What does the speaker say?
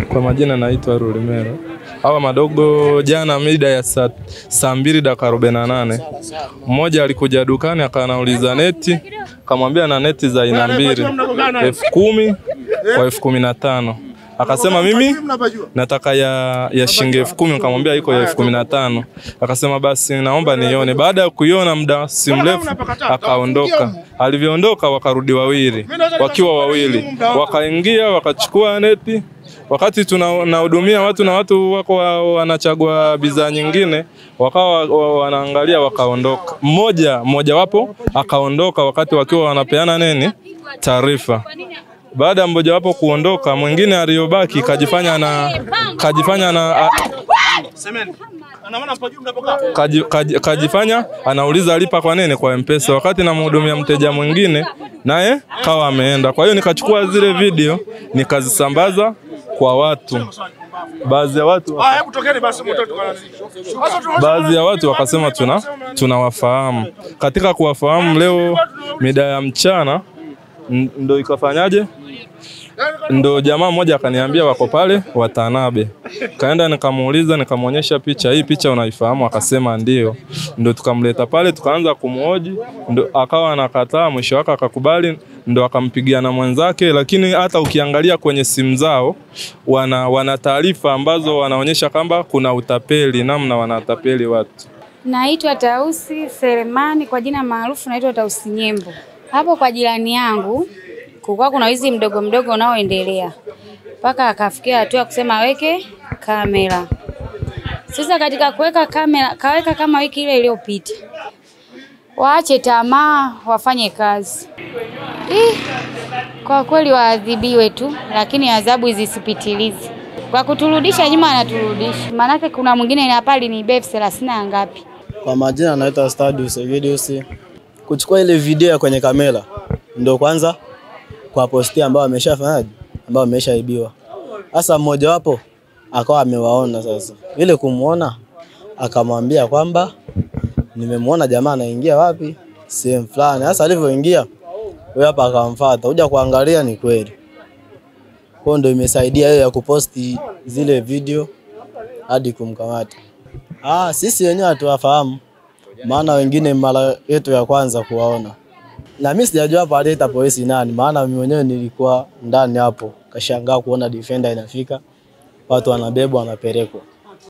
Kwa majina naitwa Rulimero. Hawa madogo jana mida ya saa 2:48. Mmoja alikuja dukani akanauliza neti, akamwambia na neti za aina mbili, 10,000 kwa 15,000. Akasema mimi nataka ya shilingi 10,000, nikamwambia iko ya 15,000. Akasema basi naomba nione. Baada ya kuiona muda si mrefu akaondoka. Alivyoondoka wakarudi wawili, wakiwa wawili. Wakaingia wakachukua neti. Wakati tunahudumia watu na watu wako wanachagua bidhaa nyingine, wakawa wanaangalia wakaondoka. Mmoja wapo akaondoka wakati wakiwa wanapeana nini? Taarifa. Baada ya mmoja wapo kuondoka, mwingine aliyobaki kajifanya anauliza alipa kwa nini kwa M-Pesa, wakati namhudumia mteja mwingine naye kawa ameenda. Kwa hiyo nikachukua zile video nikazisambaza kwa watu. Baadhi ya watu wakasema tunawafahamu. Katika kuwafahamu leo mida ya mchana ndo ikafanyaje? Ndo jamaa mmoja akaniambia wako pale Watanabe. Kaenda nikamuuliza, nikamuonyesha picha, hii picha unaifahamu? Akasema ndio. Ndo tukamleta pale tukaanza kumhoji, ndo akawa anakataa, mwisho wake akakubali, ndo akampigia na mwenzake. Lakini hata ukiangalia kwenye simu zao wana taarifa ambazo wanaonyesha kwamba kuna utapeli, namna wanatapeli watu. Naitwa Tausi Selemani, kwa jina maarufu naitwa Tausi Nyembo. Hapo kwa jirani yangu kulikuwa kuna wizi mdogo unaoendelea. Paka akafikia hatua kusema weke kamera. Sasa katika kuweka kamera, kaweka kama wiki ile iliyopita. Waache tamaa, wafanye kazi. Kwa kweli waadhibiwe tu, lakini adhabu zisipitilize. Kwa kuturudisha nyuma anaturudisha. Maana kuna mwingine na pale ni beef 30 ngapi. Kwa majina naitwa Stadius Videos. Kuchukua ile video kwenye kamera ndio kwanza kwa postia ambao ameshafanyaje, ambao ameshaibiwa. Sasa mmoja wapo akawa amewaona. Sasa ile kumuona akamwambia kwamba nimemuona jamaa anaingia wapi sehemu fulani. Sasa alivyoingia wewe hapa akamfuata, kuja kuangalia ni kweli. Kwa ndio imesaidia yeye ya kuposti zile video hadi kumkamata. Sisi wenyewe hatuwafahamu, maana wengine mara yetu ya kwanza kuwaona. Na mimi sijajua hapa aleta polisi nani, maana mimi mwenyewe nilikuwa ndani hapo. Kashangaa kuona defender inafika, watu wanabebwa wanapelekwa.